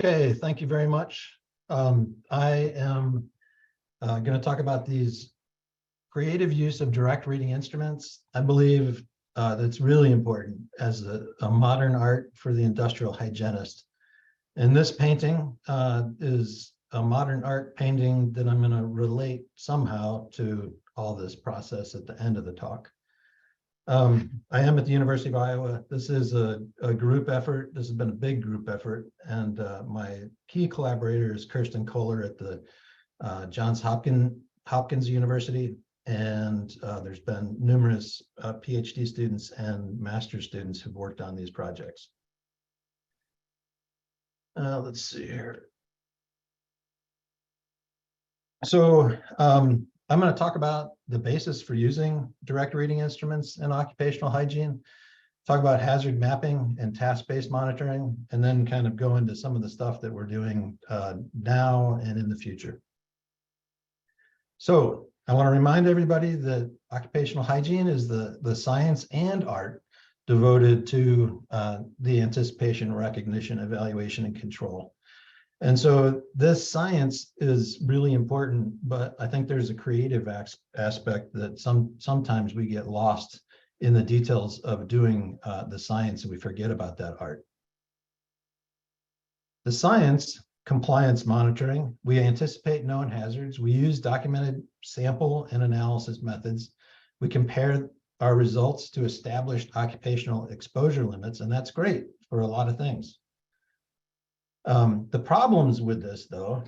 Okay, thank you very much. I am going to talk about these creative use of direct reading instruments. I believe that's really important as a modern art for the industrial hygienist. And this painting is a modern art painting that I'm going to relate somehow to all this process at the end of the talk. I am at the University of Iowa. This is a group effort. This has been a big group effort. And my key collaborator is Kirsten Kohler at the Johns Hopkins University. And there's been numerous PhD students and master's students who've worked on these projects. Let's see here. So I'm going to talk about the basis for using direct reading instruments in occupational hygiene, talk about hazard mapping and task-based monitoring, and then kind of go into some of the stuff that we're doing now and in the future. So I want to remind everybody that occupational hygiene is the science and art devoted to the anticipation, recognition, evaluation, and control. And so this science is really important, but I think there's a creative aspect that sometimes we get lost in the details of doing the science and we forget about that art. The science, compliance monitoring, we anticipate known hazards. We use documented sample and analysis methods. We compare our results to established occupational exposure limits, and that's great for a lot of things. The problems with this, though,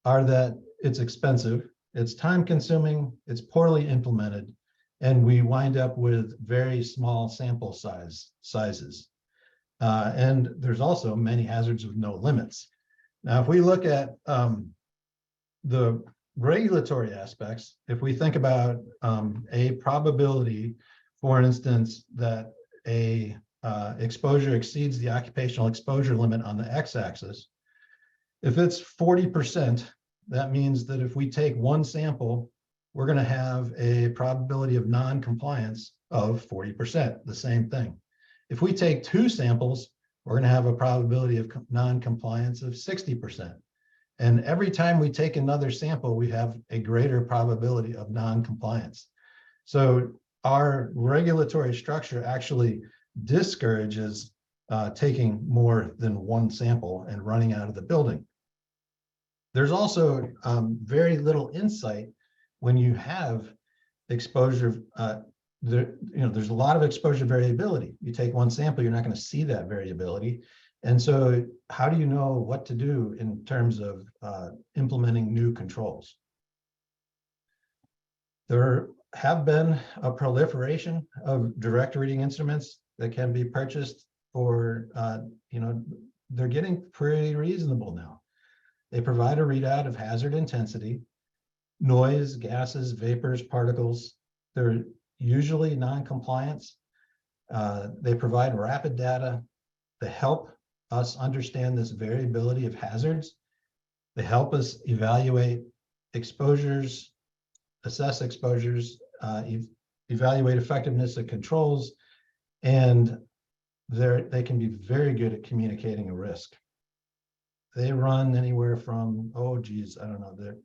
are that it's expensive, it's time consuming, it's poorly implemented, and we wind up with very small sample sizes. And there's also many hazards with no limits. Now, if we look at the regulatory aspects, if we think about a probability, for instance, that a exposure exceeds the occupational exposure limit on the x-axis. If it's 40%, that means that if we take one sample, we're going to have a probability of non-compliance of 40%, the same thing. If we take two samples, we're going to have a probability of non-compliance of 60%. And every time we take another sample, we have a greater probability of non-compliance. So our regulatory structure actually discourages taking more than one sample and running out of the building. There's also very little insight when you have exposure. There's a lot of exposure variability. You take one sample, you're not going to see that variability. And so how do you know what to do in terms of implementing new controls? There have been a proliferation of direct reading instruments that can be purchased for, they're getting pretty reasonable now. They provide a readout of hazard intensity, noise, gases, vapors, particles. They're usually non-compliance. They provide rapid data. They help us understand this variability of hazards. They help us evaluate exposures, assess exposures, evaluate effectiveness of controls, and they can be very good at communicating a risk. They run anywhere from, I don't know, they're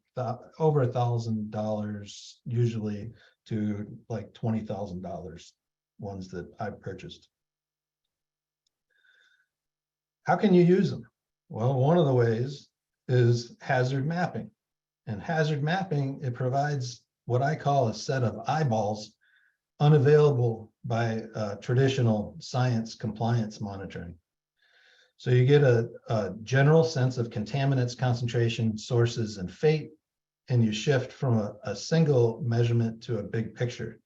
over $1,000 usually to like $20,000, ones that I've purchased. How can you use them? Well, one of the ways is hazard mapping. And hazard mapping, it provides what I call a set of eyeballs unavailable by traditional science compliance monitoring. So you get a general sense of contaminants, concentration, sources, and fate, and you shift from a single measurement to a big picture.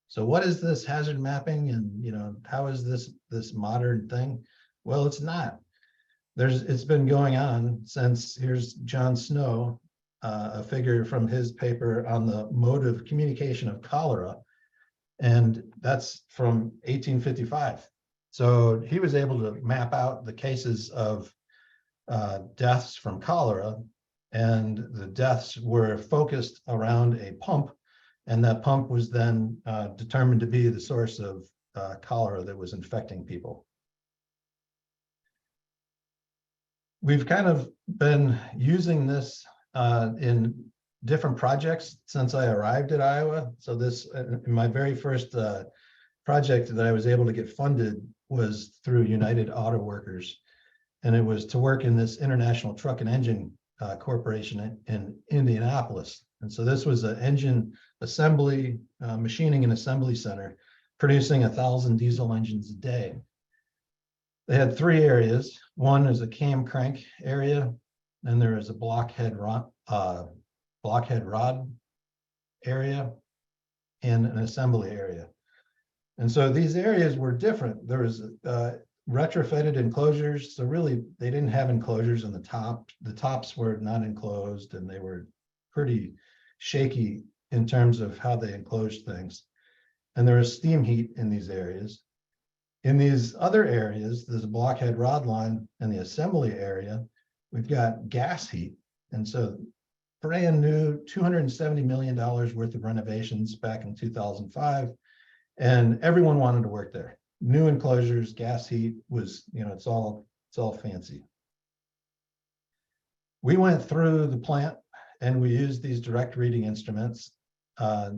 So what is this hazard mapping, and how is this modern thing? Well, it's not. It's been going on since, here's John Snow, a figure from his paper on the mode of communication of cholera, and that's from 1855. So he was able to map out the cases of deaths from cholera, and the deaths were focused around a pump, and that pump was then determined to be the source of cholera that was infecting people. we've kind of been using this in different projects since I arrived at Iowa. So this, in my very first project that I was able to get funded was through United Auto Workers. And it was to work in this International Truck and Engine Corporation in Indianapolis. And so this was an engine assembly, machining and assembly center, producing 1,000 diesel engines a day. They had three areas. One is a cam crank area, then there is a blockhead rod area, and an assembly area. And so these areas were different. There was retrofitted enclosures. So really, they didn't have enclosures in the top. The tops were not enclosed, and they were pretty shaky in terms of how they enclosed things. And there was steam heat in these areas. In these other areas, there's a blockhead rod line and the assembly area. We've got gas heat. And so brand new $270 million worth of renovations back in 2005. And everyone wanted to work there. New enclosures, gas heat was, it's all fancy. We went through the plant and we used these direct reading instruments, a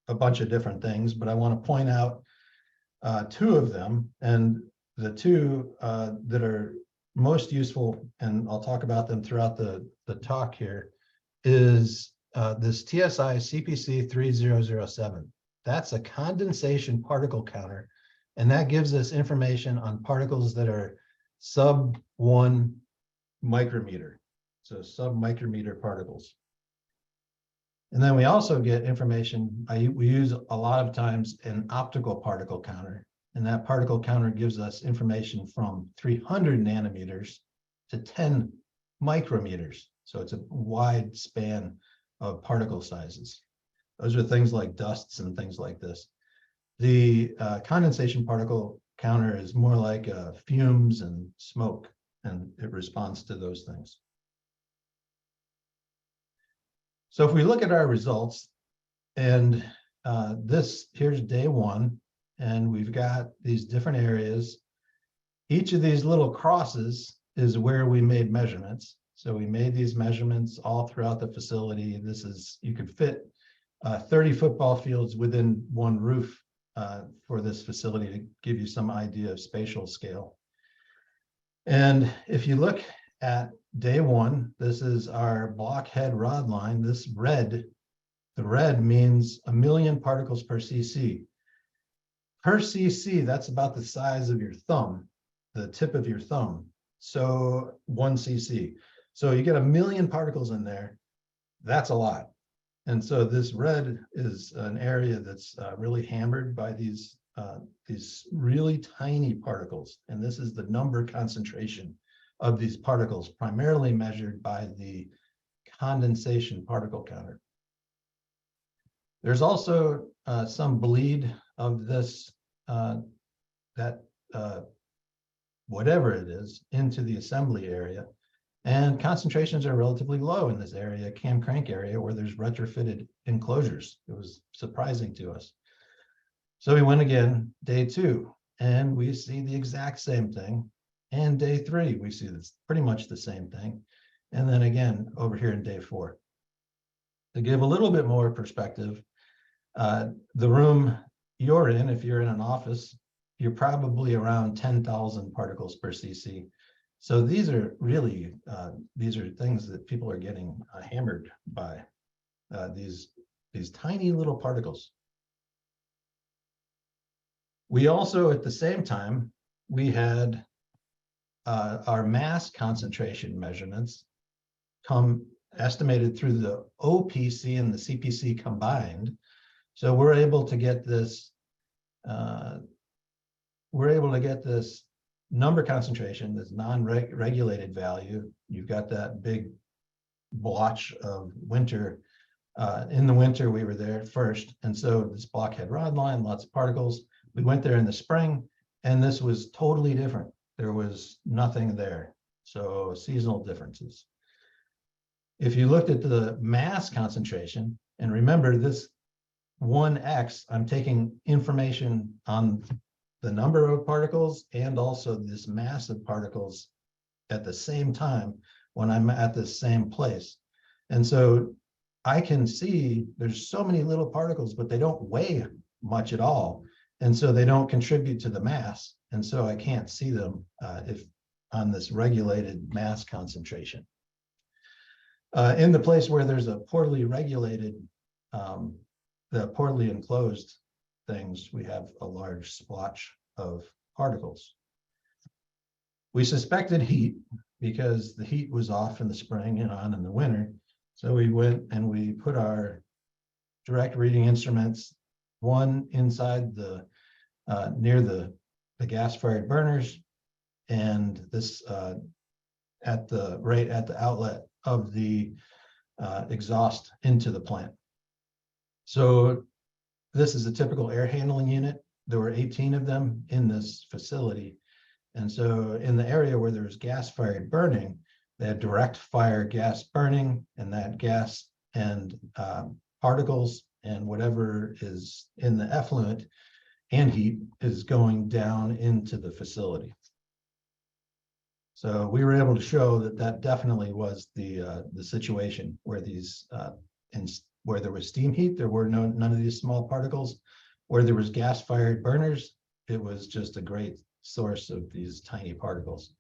bunch of different things, but I want to point out two of them, and the two that are most useful, and I'll talk about them throughout the talk here, is this TSI CPC 3007. That's a condensation particle counter, and that gives us information on particles that are sub 1 micrometer, so sub micrometer particles. And then we also get information, we use a lot of times an optical particle counter, and that particle counter gives us information from 300 nanometers to 10 micrometers. So it's a wide span of particle sizes. Those are things like dusts and things like this. The condensation particle counter is more like fumes and smoke, and it responds to those things. So if we look at our results, and here's day one, and we've got these different areas. Each of these little crosses is where we made measurements. So we made these measurements all throughout the facility. This is, you could fit 30 football fields within one roof for this facility to give you some idea of spatial scale. And if you look at day one, this is our blockhead rod line. This red, the red means 1 million particles per cc. Per cc, that's about the size of your thumb, the tip of your thumb. So 1 cc. So you get 1 million particles in there. That's a lot. And so this red is an area that's really hammered by these really tiny particles. And this is the number concentration of these particles, primarily measured by the condensation particle counter. There's also some bleed of this, whatever it is, into the assembly area. And concentrations are relatively low in this area, cam crank area, where there's retrofitted enclosures. It was surprising to us. So we went again, day two, and we see the exact same thing. And day three, we see this pretty much the same thing. And then again, over here in day four. To give a little bit more perspective, the room you're in, if you're in an office, you're probably around 10,000 particles per cc. So these are really, these are things that people are getting hammered by, these tiny little particles. We also, at the same time, we had our mass concentration measurements come estimated through the OPC and the CPC combined. So we're able to get this, number concentration, this non-regulated value. You've got that big blotch of winter. In the winter, we were there first. And so this blockhead rod line, lots of particles. We went there in the spring, and this was totally different. There was nothing there. So seasonal differences. If you looked at the mass concentration, and remember this 1x, I'm taking information on the number of particles and also this mass of particles at the same time when I'm at the same place. And so I can see there's so many little particles, but they don't weigh much at all. And so they don't contribute to the mass. And so I can't see them if on this regulated mass concentration. In the place where there's a poorly regulated, the poorly enclosed things, we have a large splotch of particles. We suspected heat because the heat was off in the spring and on in the winter. So we went and we put our direct reading instruments, one inside the near the gas-fired burners, and this at the outlet of the exhaust into the plant. So this is a typical air handling unit. There were 18 of them in this facility. And so in the area where there was gas-fired burning, they had direct fire gas burning, and that gas and particles and whatever is in the effluent and heat is going down into the facility. So we were able to show that that definitely was the situation where these where there was steam heat, there were none of these small particles. Where there was gas-fired burners, it was just a great source of these tiny particles.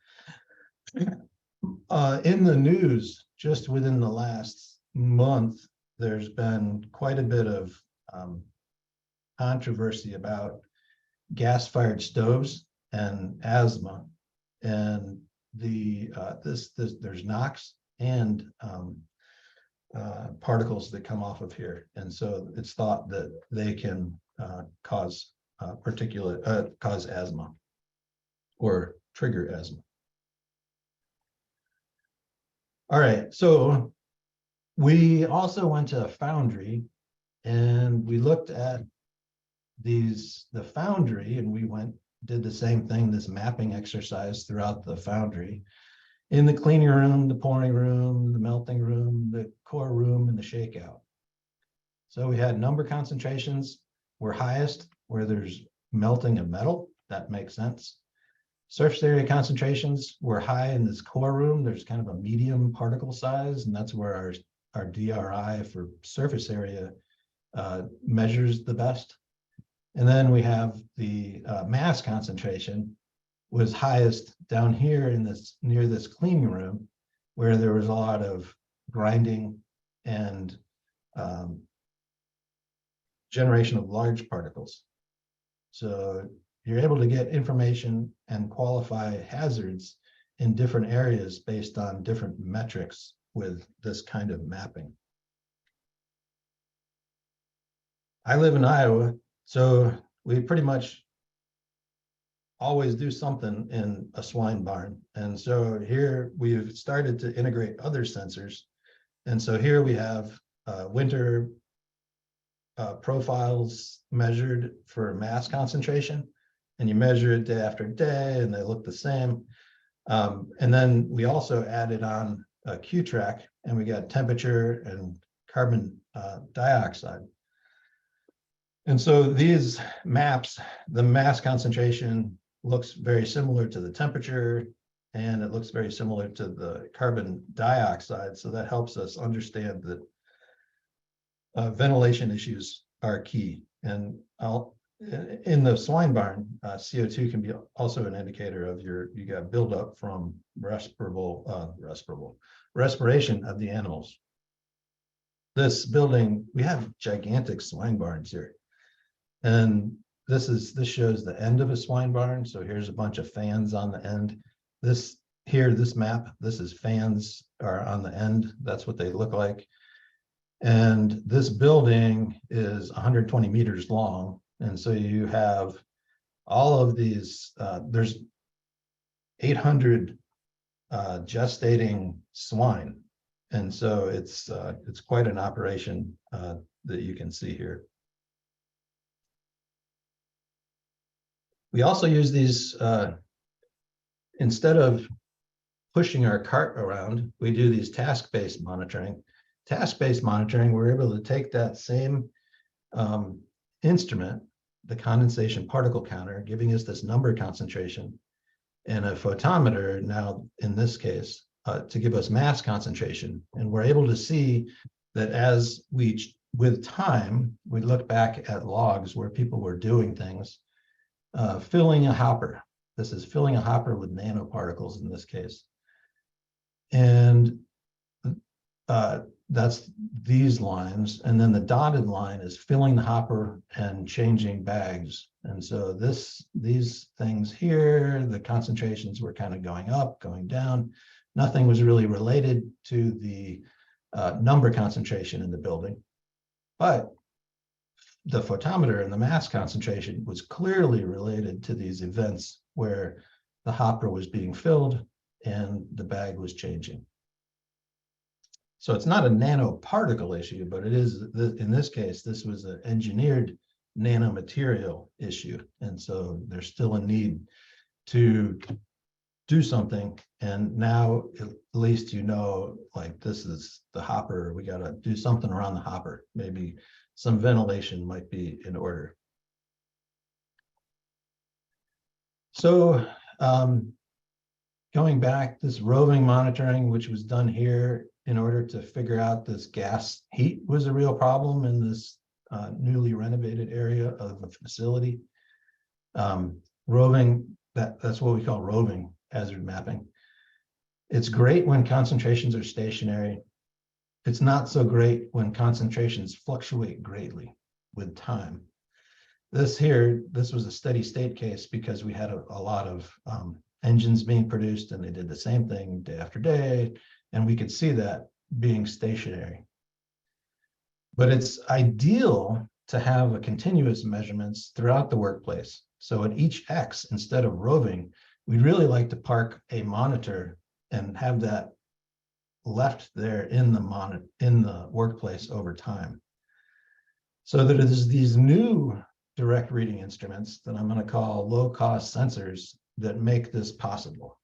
In the news, just within the last month, there's been quite a bit of controversy about gas-fired stoves and asthma, and there's NOx and particles that come off of here, and so it's thought that they can cause cause asthma or trigger asthma. All right, so we also went to a foundry and we looked at the foundry, and we did the same thing, this mapping exercise throughout the foundry, in the cleaning room, the pouring room, the melting room, the core room, and the shakeout. So we had number concentrations were highest where there's melting of metal. That makes sense. Surface area concentrations were high in this core room. There's kind of a medium particle size, and that's where our DRI for surface area measures the best. And then we have the mass concentration was highest down here in this near this cleaning room, where there was a lot of grinding and generation of large particles. So you're able to get information and qualify hazards in different areas based on different metrics with this kind of mapping. I live in Iowa, so we pretty much always do something in a swine barn. And so here we've started to integrate other sensors. And so here we have winter profiles measured for mass concentration, and you measure it day after day and they look the same. And then we also added on a Q-track, and we got temperature and carbon dioxide. And so these maps, the mass concentration looks very similar to the temperature, and it looks very similar to the carbon dioxide. So that helps us understand that ventilation issues are key. And in the swine barn, CO2 can be also an indicator of you got buildup from respiration of the animals. This building, we have gigantic swine barns here. And this shows the end of a swine barn. So here's a bunch of fans on the end. This map, this is fans are on the end. That's what they look like. And this building is 120 meters long. And so you have all of these, there's 800 gestating swine. And so it's quite an operation that you can see here. We also use these, instead of pushing our cart around, we do these task-based monitoring. Task-based monitoring, we're able to take that same instrument, the condensation particle counter, giving us this number concentration, and a photometer now in this case to give us mass concentration. And we're able to see that as we, with time, we look back at logs where people were doing things, filling a hopper. This is filling a hopper with nanoparticles in this case. And that's these lines. And then the dotted line is filling the hopper and changing bags. And so these things here, the concentrations were kind of going up, going down. Nothing was really related to the number concentration in the building. But the photometer and the mass concentration was clearly related to these events where the hopper was being filled and the bag was changing. So it's not a nanoparticle issue, but it is, in this case, this was an engineered nanomaterial issue. And so there's still a need to do something. And now at least you know, like, this is the hopper, we got to do something around the hopper. Maybe some ventilation might be in order. So going back, this roving monitoring, which was done here in order to figure out this gas heat was a real problem in this newly renovated area of the facility. Roving, that's what we call roving hazard mapping. It's great when concentrations are stationary. It's not so great when concentrations fluctuate greatly with time. This was a steady state case because we had a lot of engines being produced, and they did the same thing day after day, and we could see that being stationary. But it's ideal to have a continuous measurements throughout the workplace. So at each X, instead of roving, we'd really like to park a monitor and have that left there in the workplace over time. So that there's these new direct reading instruments that I'm going to call low-cost sensors that make this possible.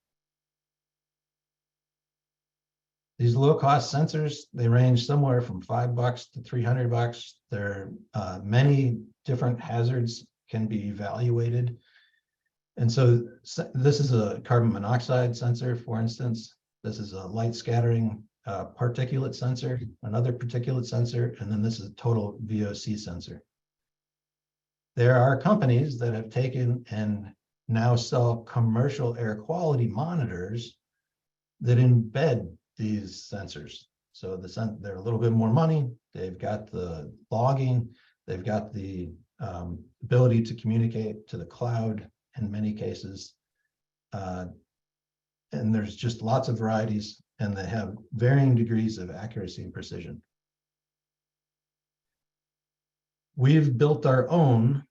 These low-cost sensors, they range somewhere from $5 to $300. There are many different hazards can be evaluated. And so this is a carbon monoxide sensor, for instance. This is a light scattering particulate sensor, another particulate sensor, and then this is a total VOC sensor. There are companies that have taken and now sell commercial air quality monitors that embed these sensors. So they're a little bit more money. They've got the logging. They've got the ability to communicate to the cloud in many cases. And there's just lots of varieties, and they have varying degrees of accuracy and precision. We've built our own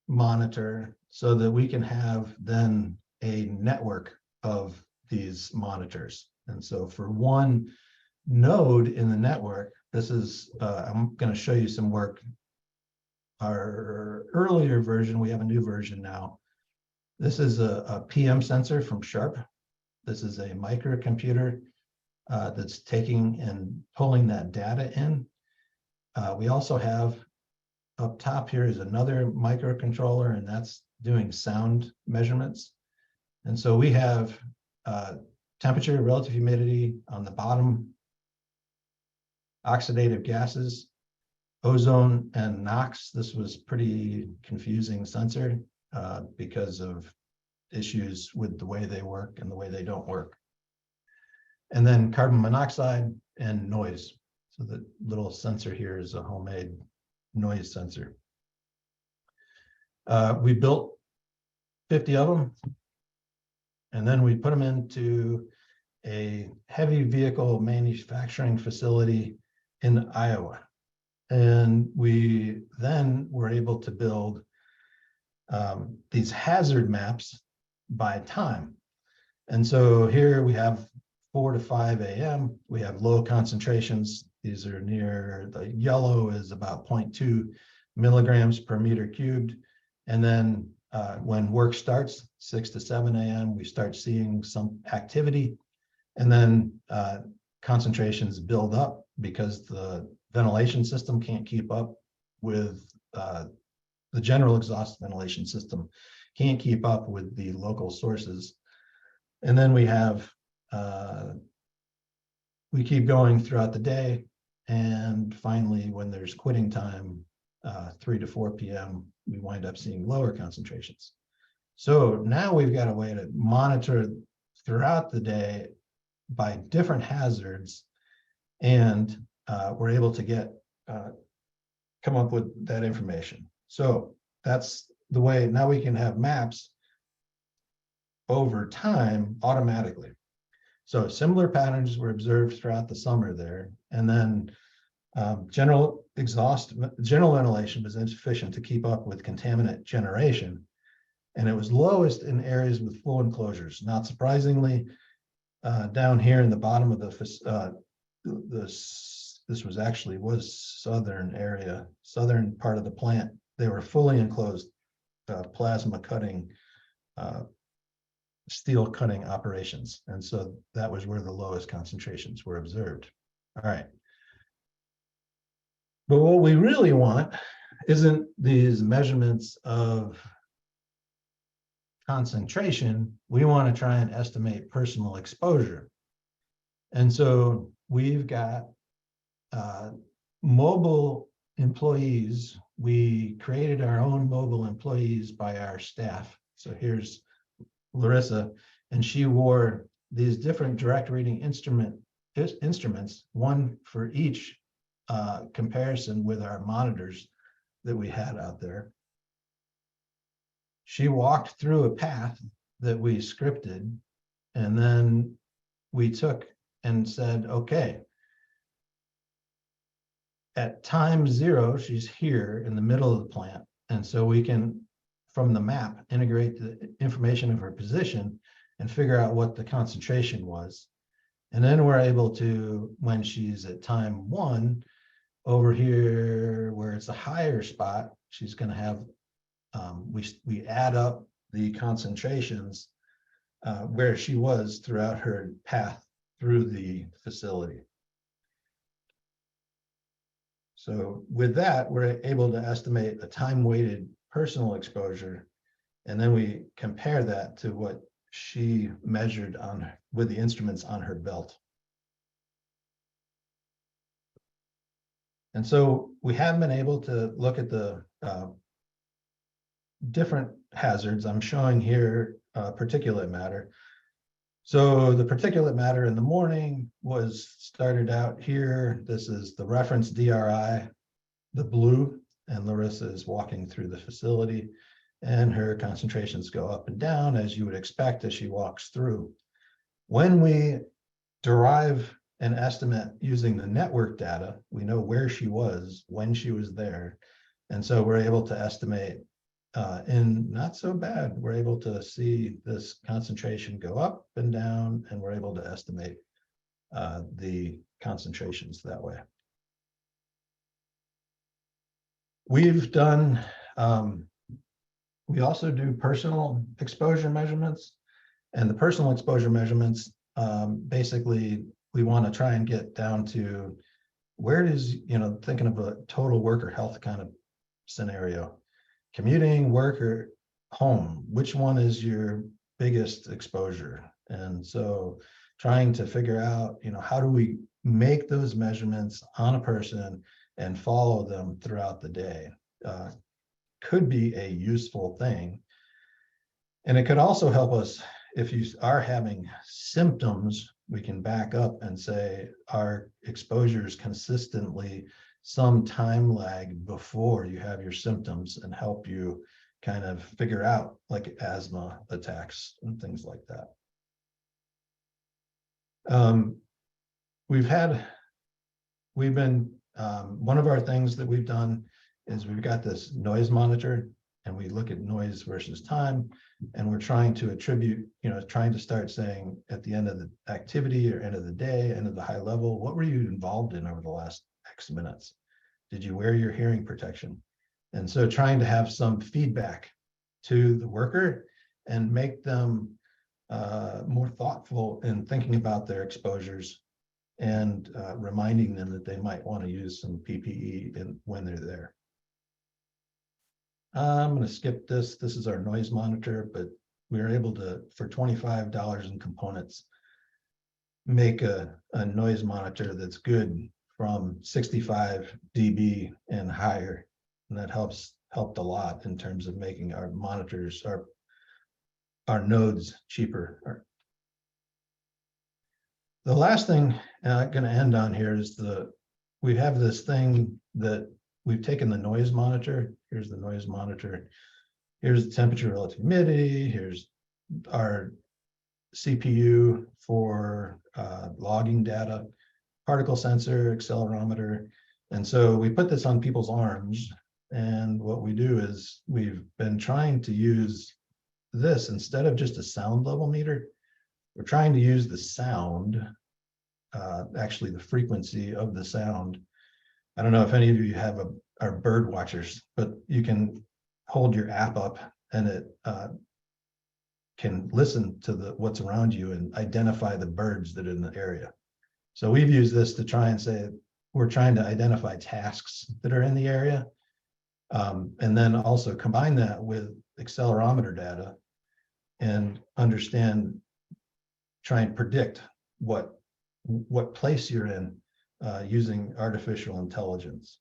monitor so that we can have then a network of these monitors. And so for one node in the network, this is, I'm going to show you some work. Our earlier version, we have a new version now. This is a PM sensor from Sharp. This is a microcomputer that's taking and pulling that data in. We also have up top here is another microcontroller, and that's doing sound measurements. And so we have temperature, relative humidity on the bottom, oxidative gases, ozone, and NOx. This was pretty confusing sensor because of issues with the way they work and the way they don't work. And then carbon monoxide and noise. So the little sensor here is a homemade noise sensor. We built 50 of them, and then we put them into a heavy vehicle manufacturing facility in Iowa. And we then were able to build these hazard maps by time. And so here we have 4 to 5 a.m. We have low concentrations. These are near, the yellow is about 0.2 milligrams per meter cubed. And then when work starts, 6 to 7 a.m., we start seeing some activity. And then concentrations build up because the ventilation system can't keep up with the general exhaust ventilation system can't keep up with the local sources. And then we have, we keep going throughout the day. And finally, when there's quitting time, 3 to 4 p.m., we wind up seeing lower concentrations. So now we've got a way to monitor throughout the day by different hazards, and we're able to get come up with that information. So that's the way. Now we can have maps over time automatically. So similar patterns were observed throughout the summer there, and then general ventilation was insufficient to keep up with contaminant generation, and it was lowest in areas with full enclosures. Not surprisingly, down here in the bottom of this was southern part of the plant. They were fully enclosed plasma cutting, steel cutting operations. And so that was where the lowest concentrations were observed. All right. But what we really want isn't these measurements of concentration. We want to try and estimate personal exposure. And so we've got mobile employees. We created our own mobile employees by our staff. So here's Larissa, and she wore these different direct reading instruments, one for each comparison with our monitors that we had out there. She walked through a path that we scripted, and then we took and said, okay, at time 0, she's here in the middle of the plant. And so we can, from the map, integrate the information of her position and figure out what the concentration was. And then we're able to, when she's at time 1, over here where it's a higher spot, she's going to have, we add up the concentrations where she was throughout her path through the facility. So with that, we're able to estimate a time-weighted personal exposure, and then we compare that to what she measured with the instruments on her belt. And so we have been able to look at the different hazards. I'm showing here particulate matter. So the particulate matter in the morning was started out here. This is the reference DRI, the blue, and Larissa is walking through the facility, and her concentrations go up and down as you would expect as she walks through. When we derive an estimate using the network data, we know where she was when she was there. And so we're able to estimate in not so bad, we're able to see this concentration go up and down, and we're able to estimate the concentrations that way. We've done, we also do personal exposure measurements, and the personal exposure measurements, basically, we want to try and get down to where does, thinking of a total worker health kind of scenario, commuting, work, or home, which one is your biggest exposure? And so trying to figure out, how do we make those measurements on a person and follow them throughout the day could be a useful thing. And it could also help us if you are having symptoms, we can back up and say, are exposures consistently some time lag before you have your symptoms, and help you kind of figure out like asthma attacks and things like that. One of our things that we've done is we've got this noise monitor, and we look at noise versus time, and we're trying to attribute, trying to start saying at the end of the activity or end of the day, end of the high level, what were you involved in over the last X minutes? Did you wear your hearing protection? And so trying to have some feedback to the worker and make them more thoughtful in thinking about their exposures, and reminding them that they might want to use some PPE when they're there. I'm going to skip this. This is our noise monitor, but we were able to, for $25 in components, make a noise monitor that's good from 65 dB and higher. And that helped a lot in terms of making our monitors, our nodes cheaper. The last thing I'm going to end on here is we have this thing that we've taken the noise monitor. Here's the noise monitor. Here's the temperature, relative humidity. Here's our CPU for logging data, particle sensor, accelerometer. And so we put this on people's arms. And what we do is we've been trying to use this instead of just a sound level meter. We're trying to use the sound, actually the frequency of the sound. I don't know if any of you are bird watchers, but you can hold your app up and it can listen to what's around you and identify the birds that are in the area. So we've used this to try and say, we're trying to identify tasks that are in the area. And then also combine that with accelerometer data and try and predict what place you're in using artificial intelligence.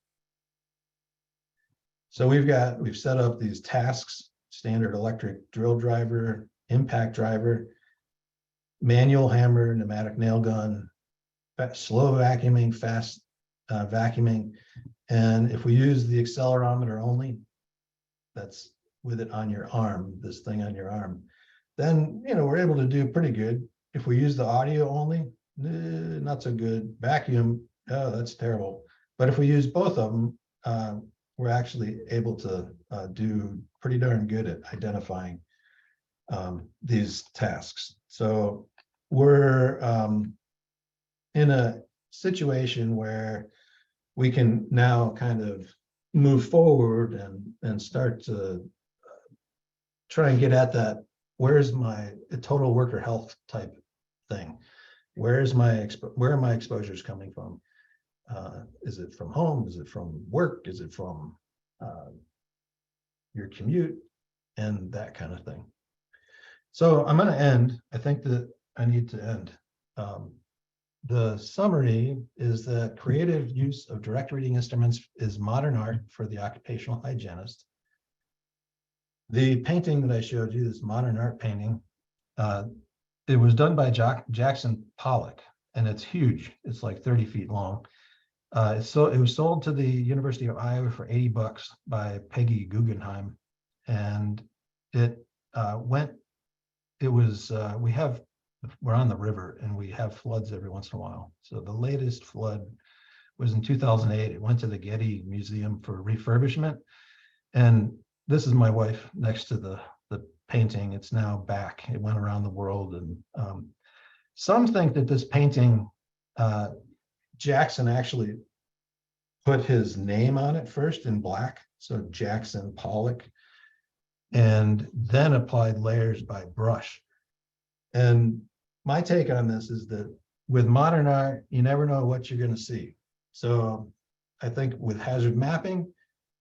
So we've set up these tasks: standard electric drill driver, impact driver, manual hammer, pneumatic nail gun, slow vacuuming, fast vacuuming. And if we use the accelerometer only, that's with it on your arm, this thing on your arm, then we're able to do pretty good. If we use the audio only, not so good. Vacuum, oh, that's terrible. But if we use both of them, we're actually able to do pretty darn good at identifying these tasks. So we're in a situation where we can now kind of move forward and start to try and get at that. Where's my total worker health type thing? Where are my exposures coming from? Is it from home? Is it from work? Is it from your commute? And that kind of thing. So I'm going to end. I think that I need to end. The summary is that creative use of direct reading instruments is modern art for the occupational hygienist. The painting that I showed you, this modern art painting, it was done by Jackson Pollock, and it's huge. It's like 30 feet long. So it was sold to the University of Iowa for $80 by Peggy Guggenheim, and we're on the river and we have floods every once in a while. So the latest flood was in 2008. It went to the Getty Museum for refurbishment. And this is my wife next to the painting. It's now back. It went around the world. And some think that this painting, Jackson actually put his name on it first in black. So Jackson Pollock, and then applied layers by brush. And my take on this is that with modern art, you never know what you're going to see. So I think with hazard mapping,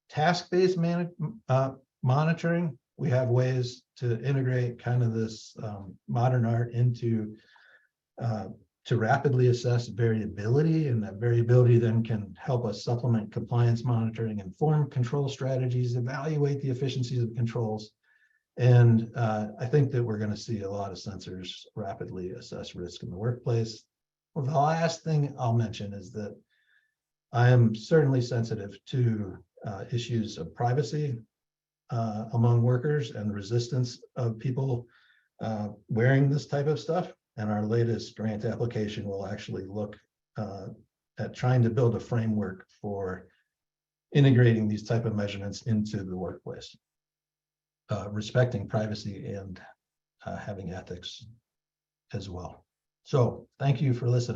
task-based monitoring, we have ways to integrate kind of this modern art into to rapidly assess variability, and that variability then can help us supplement compliance monitoring, inform control strategies, evaluate the efficiencies of controls. And I think that we're going to see a lot of sensors rapidly assess risk in the workplace. Well, the last thing I'll mention is that I am certainly sensitive to issues of privacy among workers and resistance of people wearing this type of stuff. And our latest grant application will actually look at trying to build a framework for integrating these type of measurements into the workplace. Respecting privacy and having ethics as well. So thank you for listening.